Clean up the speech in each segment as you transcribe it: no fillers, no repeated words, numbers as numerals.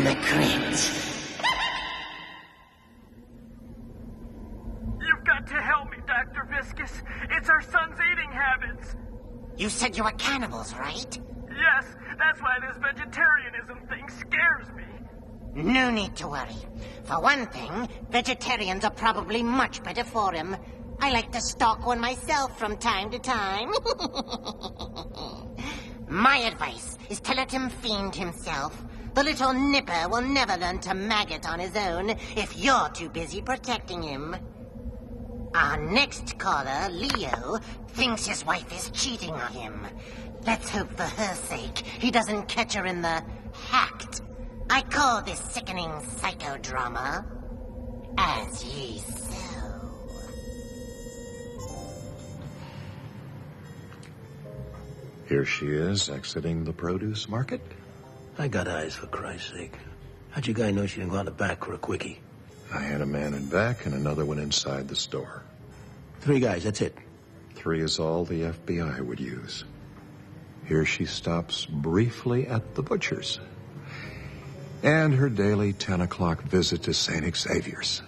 in the crypt. You've got to help me, Dr. Viscus. It's our son's eating habits. You said you were cannibals, right? Yes, that's why this vegetarianism thing scares me. No need to worry. For one thing, vegetarians are probably much better for him. I like to stalk one myself from time to time. My advice is to let him fiend himself. The little nipper will never learn to maggot on his own if you're too busy protecting him. Our next caller, Leo, thinks his wife is cheating on him. Let's hope for her sake he doesn't catch her in the hacked. I call this sickening psychodrama As Ye Sow. Here she is, exiting the produce market. I got eyes, for Christ's sake. How'd your guy know she didn't go out the back for a quickie? I had a man in back and another one inside the store. 3 guys, that's it. 3 is all the FBI would use. Here she stops briefly at the butcher's. And her daily 10 o'clock visit to St. Xavier's.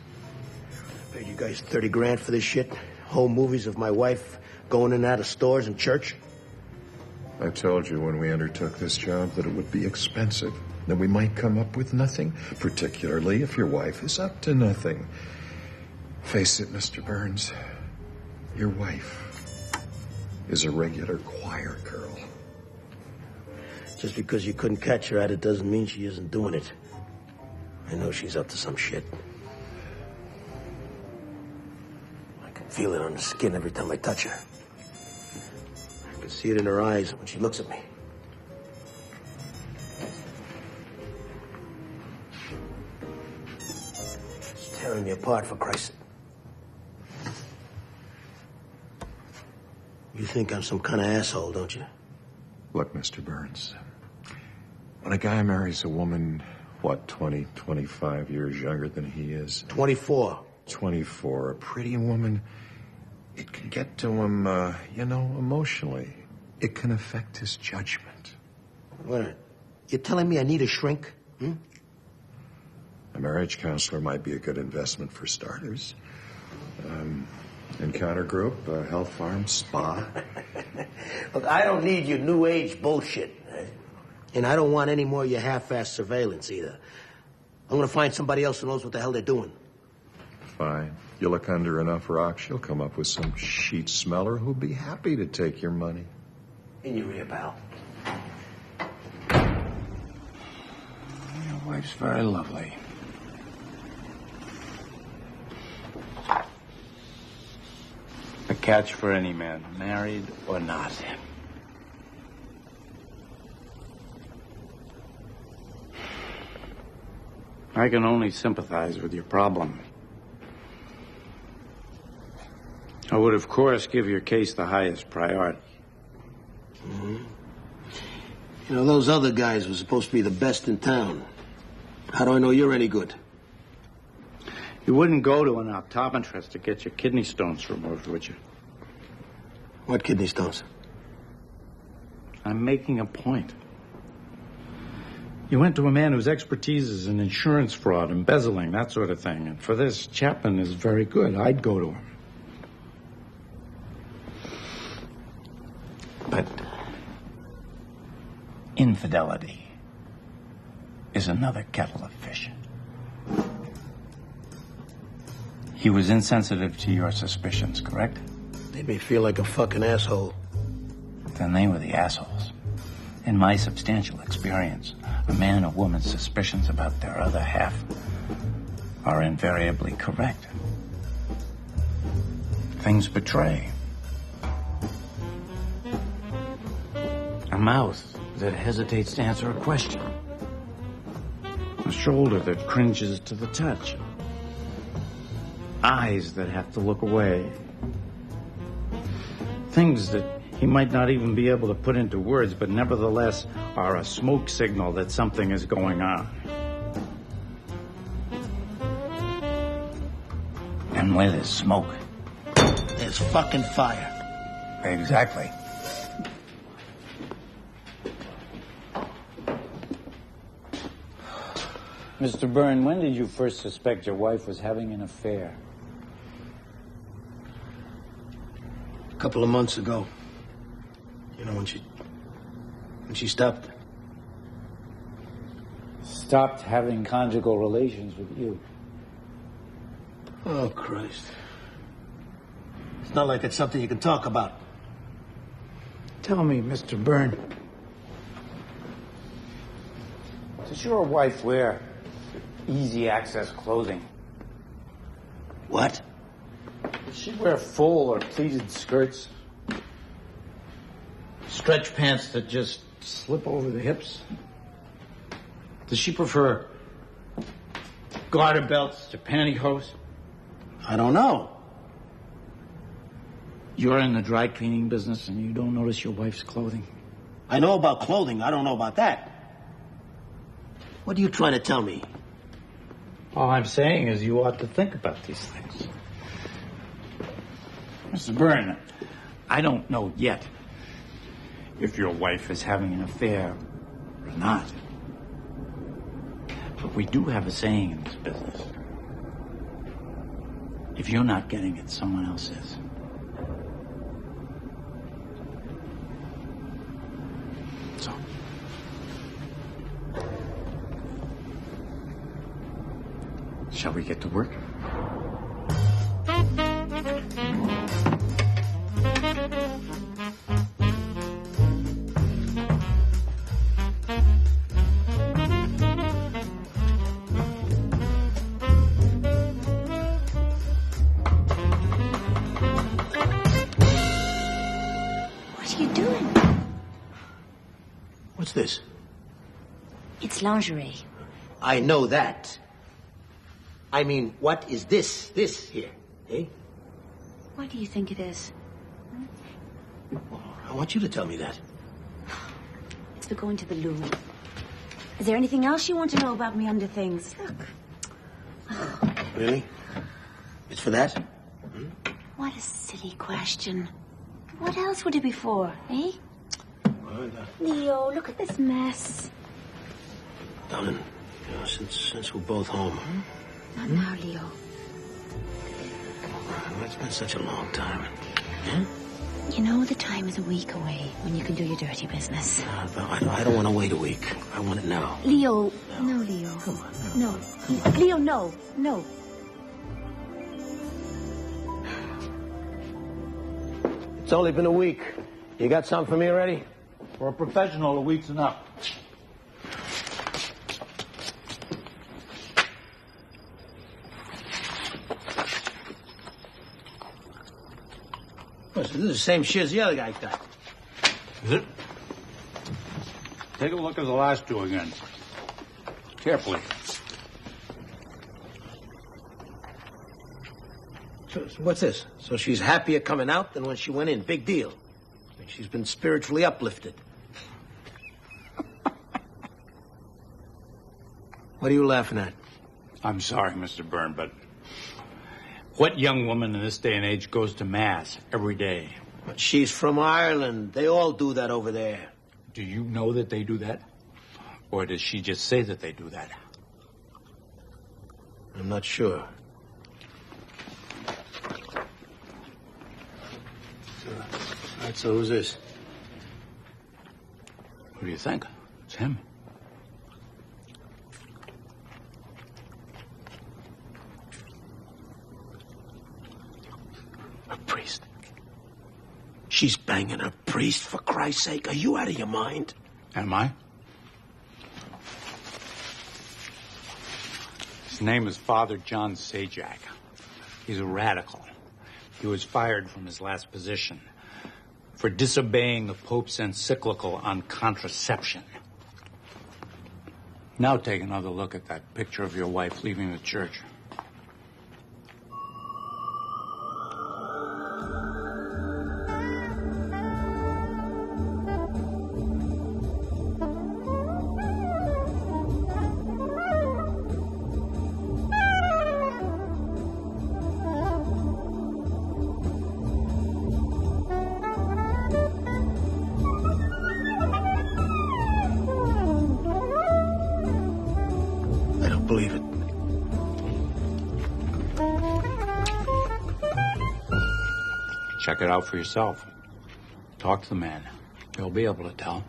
I paid you guys 30 grand for this shit. Whole movies of my wife going in and out of stores and church. I told you when we undertook this job that it would be expensive, that we might come up with nothing, particularly if your wife is up to nothing. Face it, Mr. Burns, your wife is a regular choir girl. Just because you couldn't catch her at it doesn't mean she isn't doing it. I know she's up to some shit. I can feel it on the skin every time I touch her. I can see it in her eyes when she looks at me. It's tearing me apart, for Christ's sake. You think I'm some kind of asshole, don't you? Look, Mr. Burns, when a guy marries a woman, 20, 25 years younger than he is? 24. 24, a pretty woman, it can get to him, emotionally. It can affect his judgment. What? You're telling me I need a shrink? A marriage counselor might be a good investment for starters. Encounter group, health farm, spa. Look, I don't need your new age bullshit. Right? And I don't want any more of your half-assed surveillance either. I'm gonna find somebody else who knows what the hell they're doing. Fine. You look under enough rocks, you'll come up with some sheet smeller who'll be happy to take your money. In your ear, pal. Your wife's very lovely. A catch for any man, married or not. I can only sympathize with your problem. I would, of course, give your case the highest priority. Mm-hmm. You know, those other guys were supposed to be the best in town. How do I know you're any good? You wouldn't go to an optometrist to get your kidney stones removed, would you? What kidney stones? I'm making a point. You went to a man whose expertise is in insurance fraud, embezzling, that sort of thing. And for this, Chapman is very good. I'd go to him. But infidelity is another kettle of fish. He was insensitive to your suspicions, correct? Made me feel like a fucking asshole. Then they were the assholes. In my substantial experience, a man or woman's suspicions about their other half are invariably correct. Things betray. A mouth that hesitates to answer a question. A shoulder that cringes to the touch. Eyes that have to look away. Things that he might not even be able to put into words, but nevertheless are a smoke signal that something is going on. And where there's smoke, there's fucking fire. Exactly. Mr. Byrne, when did you first suspect your wife was having an affair? A couple of months ago. You know, when she stopped. Stopped having conjugal relations with you. Oh, Christ. It's not like it's something you can talk about. Tell me, Mr. Byrne, does your wife wear easy access clothing? What? Does she wear full or pleated skirts? Stretch pants that just slip over the hips? Does she prefer garter belts to pantyhose? I don't know. You're in the dry cleaning business and you don't notice your wife's clothing? I know about clothing. I don't know about that. What are you trying to tell me? All I'm saying is you ought to think about these things. Mr. Byrne, I don't know yet if your wife is having an affair or not. But we do have a saying in this business. If you're not getting it, someone else is. So, shall we get to work? What are you doing? What's this? It's lingerie. I know that. I mean, what is this here, eh? What do you think it is? I want you to tell me that. It's for going to the loo. Is there anything else you want to know about me under things? Look. Really? It's for that? What a silly question. What else would it be for, eh? Leo, look at this mess. Darling, you know, since we're both home. Not now, Leo. It's been such a long time. You know the time is a week away when you can do your dirty business. I don't want to wait a week. I want it now. Leo. No, Leo. Come on. No. Leo, no. No. It's only been a week. You got something for me already? For a professional, a week's enough. This is the same shit as the other guy's got. Is it? Take a look at the last two again. Carefully. So what's this? So she's happier coming out than when she went in. Big deal. I mean, she's been spiritually uplifted. What are you laughing at? I'm sorry, Mr. Byrne, but what young woman in this day and age goes to Mass every day? But she's from Ireland. They all do that over there. Do you know that they do that? Or does she just say that they do that? I'm not sure. All right, so who's this? Who do you think? It's him. A priest. She's banging a priest, for Christ's sake. Are you out of your mind? Am I? His name is Father John Sajak. He's a radical. He was fired from his last position for disobeying the Pope's encyclical on contraception. Now take another look at that picture of your wife leaving the church. don't believe it. Check it out for yourself. Talk to the man. He'll be able to tell.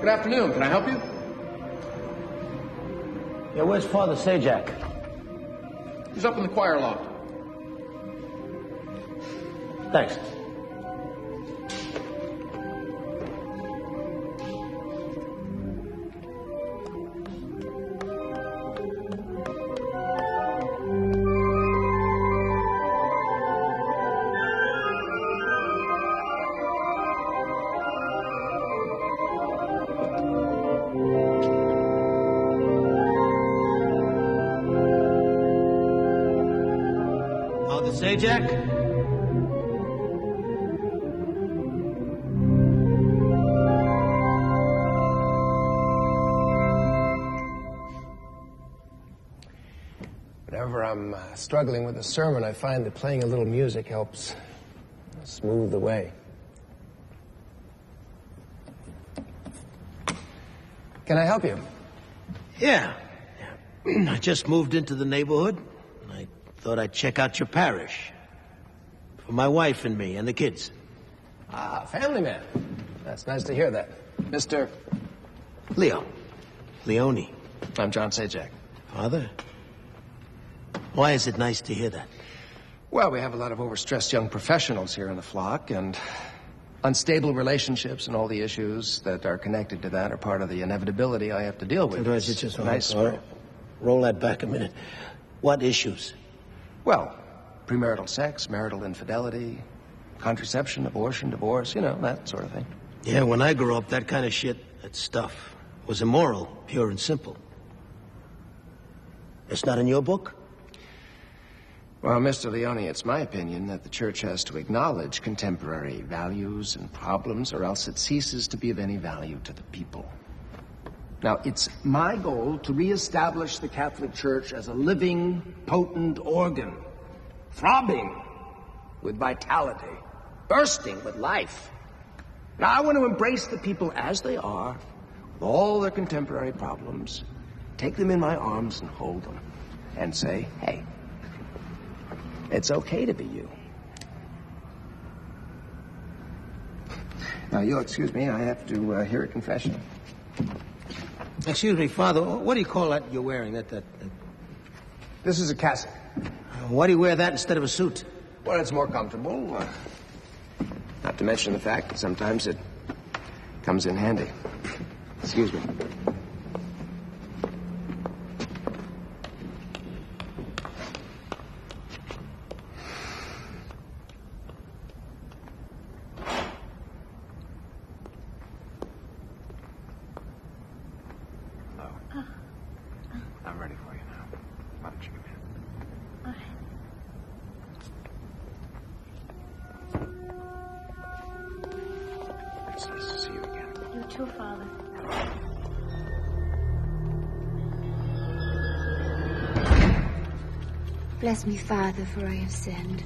Good afternoon. Can I help you? Yeah, where's Father Sajak? He's up in the choir loft. Thanks. Father Sajak? Whenever I'm struggling with a sermon, I find that playing a little music helps smooth the way. Can I help you? Yeah. I just moved into the neighborhood. I thought I'd check out your parish. For my wife and me and the kids. Ah, family man. That's nice to hear that. Mr. Leo. Leone. I'm John Sajak. Father? Why is it nice to hear that? Well, we have a lot of overstressed young professionals here in the flock, and unstable relationships and all the issues that are connected to that are part of the inevitability I have to deal with. Sometimes it's just nice. All right. Roll that back a minute. What issues? Well, premarital sex, marital infidelity, contraception, abortion, divorce, you know, that sort of thing. Yeah, when I grew up, that kind of shit, that stuff, was immoral, pure and simple. It's not in your book? Well, Mr. Leone, it's my opinion that the church has to acknowledge contemporary values and problems, or else it ceases to be of any value to the people. Now, it's my goal to reestablish the Catholic Church as a living, potent organ, throbbing with vitality, bursting with life. Now, I want to embrace the people as they are, with all their contemporary problems, take them in my arms and hold them, and say, hey, it's okay to be you. Now, you'll excuse me, I have to hear a confession. Excuse me, Father, what do you call that you're wearing? That... This is a cassock. Why do you wear that instead of a suit? Well, it's more comfortable. Not to mention the fact that sometimes it comes in handy. Excuse me. I'm ready for you now. Why don't you come in? It's nice to see you again. You too, Father. Bless me, Father, for I have sinned.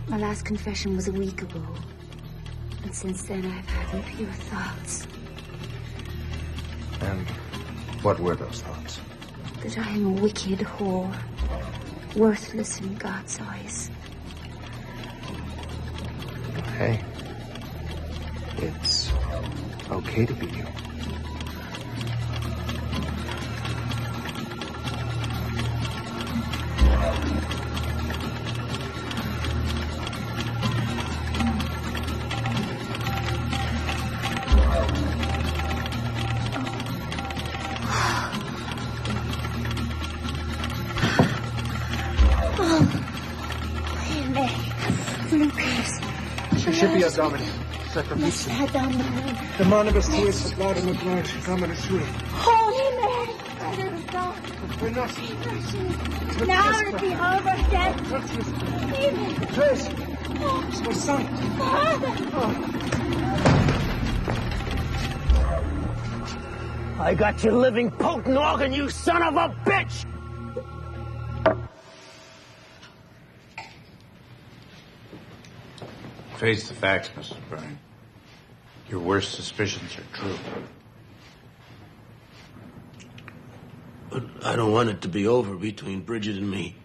My last confession was a week ago. And since then I've had impure thoughts. And what were those thoughts? That I am a wicked whore. Worthless in God's eyes. Hey, it's okay to be you. Scipio Domini, Sacrificium. The manibus tuis et laudum gloria Domini sui. Holy Mary, Mother of God. We're not. Now to be over death. Trace. It's my son. I got your living potent organ, you son of a bitch! Face the facts, Mr. Byrne. Your worst suspicions are true. But I don't want it to be over between Bridget and me.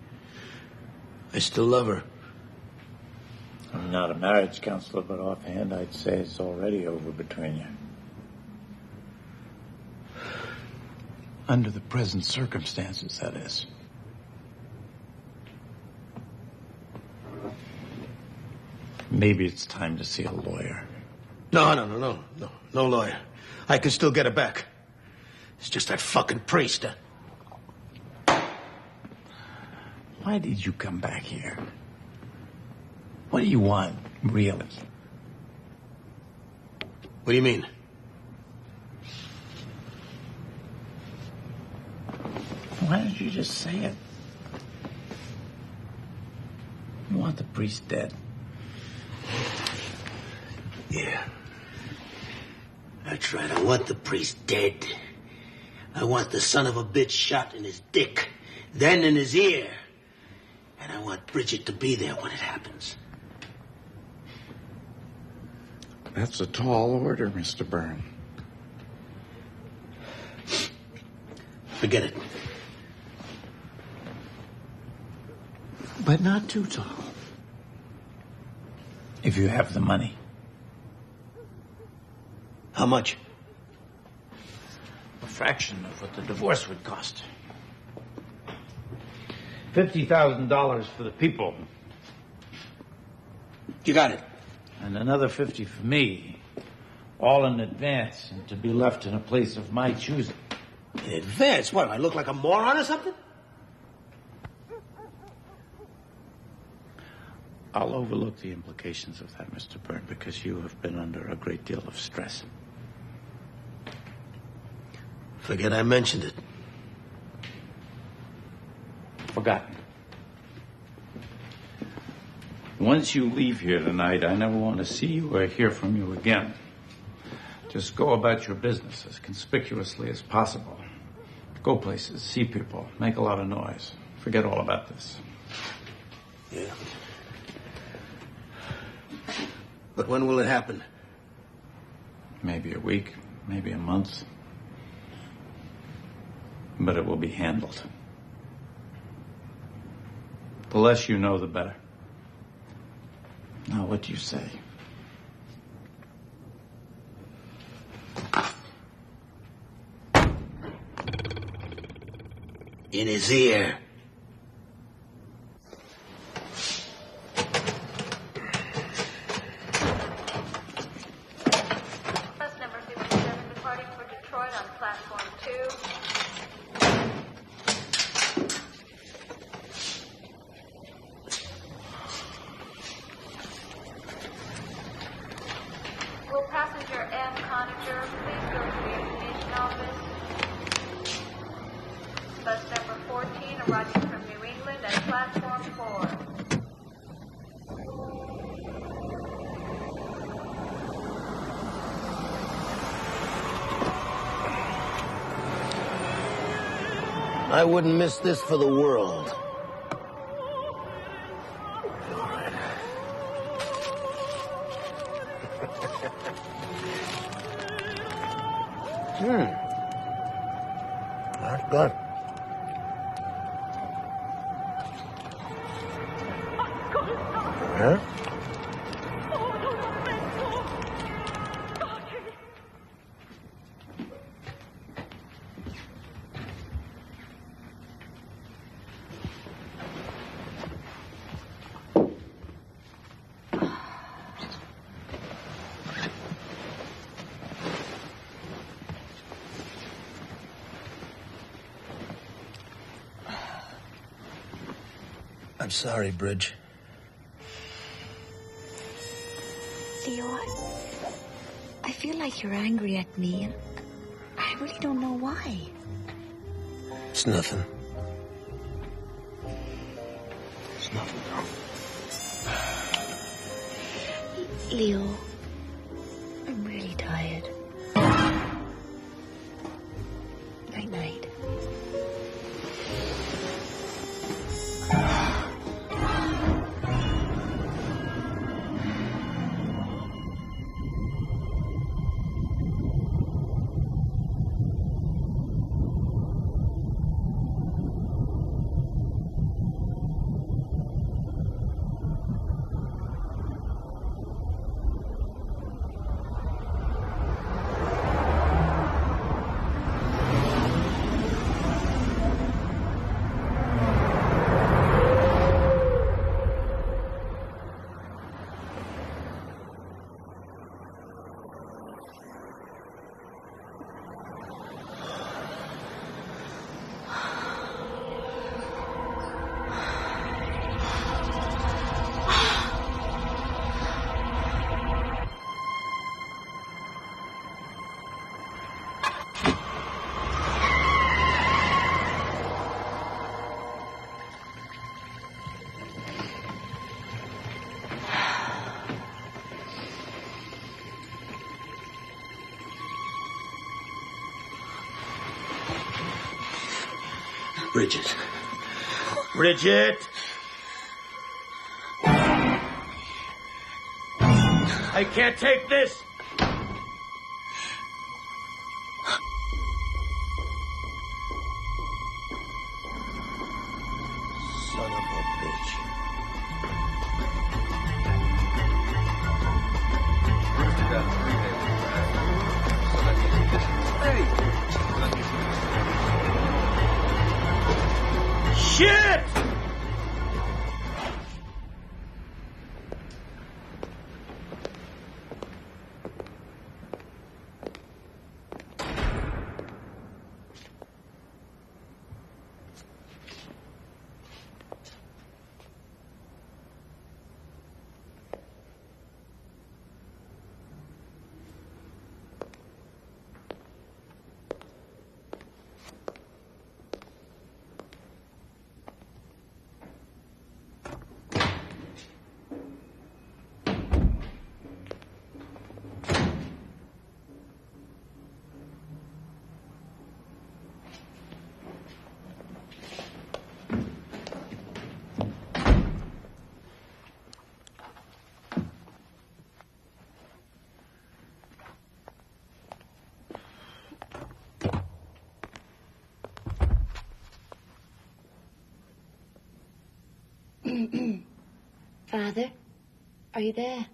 I still love her. I'm not a marriage counselor, but offhand I'd say it's already over between you. Under the present circumstances, that is. Maybe it's time to see a lawyer. No lawyer. I can still get her back. It's just that fucking priest, Why did you come back here? What do you want, really? What do you mean? Why don't you just say it? You want the priest dead. Yeah. That's right. I want the priest dead. I want the son of a bitch shot in his dick, then in his ear. And I want Bridget to be there when it happens. That's a tall order, Mr. Byrne. Forget it. But not too tall. If you have the money. How much? A fraction of what the divorce would cost. $50,000 for the people. You got it. And another 50 for me. All in advance and to be left in a place of my choosing. In advance? What, I look like a moron or something? I'll overlook the implications of that, Mr. Byrne, because you have been under a great deal of stress. Forget I mentioned it. Forgotten. Once you leave here tonight, I never want to see you or hear from you again. Just go about your business as conspicuously as possible. Go places, see people, make a lot of noise. Forget all about this. Yeah. But when will it happen? Maybe a week, maybe a month. But it will be handled. The less you know, the better. Now, what do you say? In his ear. Bus number 57 departing for Detroit on platform 2. Will passenger M. Conager please go to the information office? Bus number 14 arriving from New England at platform 4. I wouldn't miss this for the world. That's good. Huh? I'm sorry, Bridge. Leo, I feel like you're angry at me, and I really don't know why. It's nothing. It's nothing, girl. Leo, I'm really tired. Night night. Bridget. Bridget! I can't take this! Son of a bitch. Shit! Father, are you there?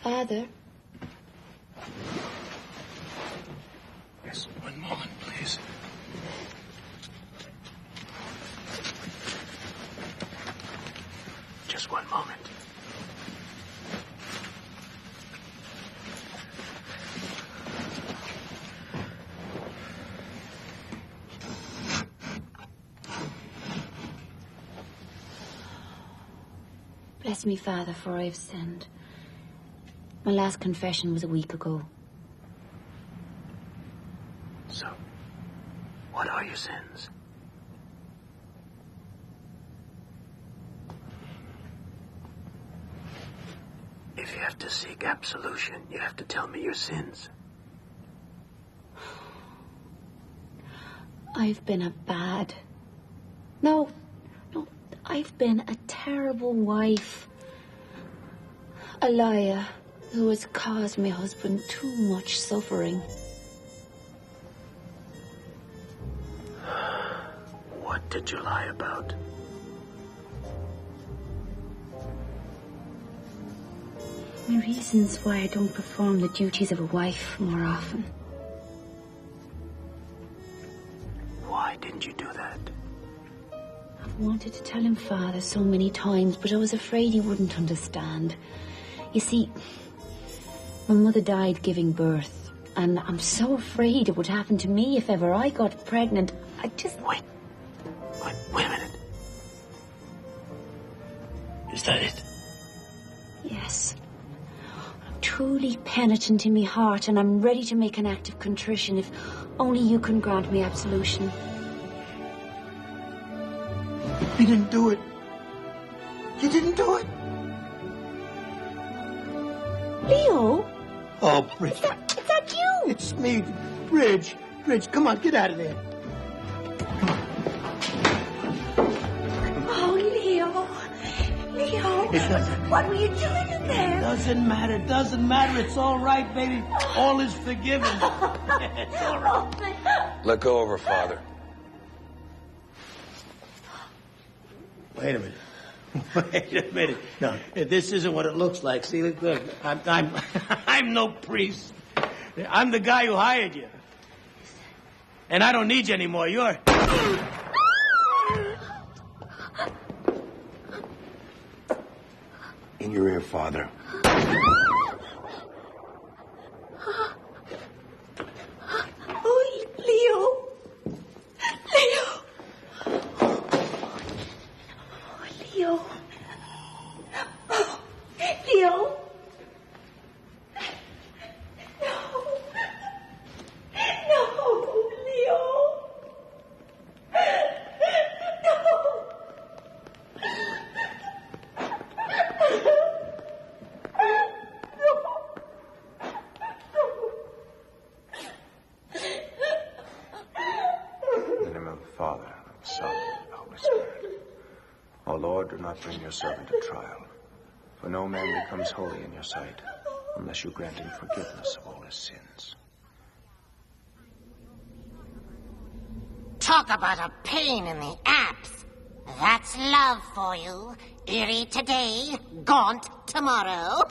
Father? Yes, one moment, please. Just one moment. Bless me, Father, for I have sinned. My last confession was a week ago. So, what are your sins? If you have to seek absolution, you have to tell me your sins. I've been a bad... No, I've been a terrible wife. A liar who has caused my husband too much suffering. What did you lie about? The reasons why I don't perform the duties of a wife more often. Why didn't you do that? I've wanted to tell him, Father, so many times, but I was afraid he wouldn't understand. You see, my mother died giving birth, and I'm so afraid it would happen to me if ever I got pregnant. I just... Wait a minute. Is that it? Yes. I'm truly penitent in my heart, and I'm ready to make an act of contrition if only you can grant me absolution. You didn't do it. You didn't do it. Leo? Oh, Bridge. Is that you? It's me, Bridge. Bridge, come on, get out of there. Oh, Leo. Leo. What were you doing in there? Doesn't matter. It's all right, baby. All is forgiven. It's all right. Let go of her, Father. Wait a minute. No, this isn't what it looks like. See, look, I'm no priest. I'm the guy who hired you. And I don't need you anymore. You're... In your ear, Father. Oh, Leo. Leo. Oh, Leo. Oh, Leo. No. No, Leo. No. Father, and of the Son, and of the Holy Spirit. O Lord, do not bring your servant to trial, for no man becomes holy in your sight unless you grant him forgiveness of all his sins. Talk about a pain in the apps. That's love for you. Eerie today, gaunt tomorrow.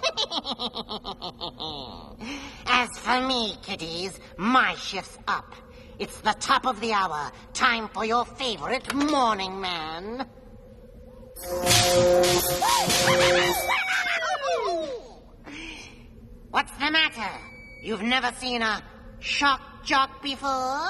As for me, kiddies, my shift's up. It's the top of the hour. Time for your favorite morning man. What's the matter? You've never seen a shock jock before?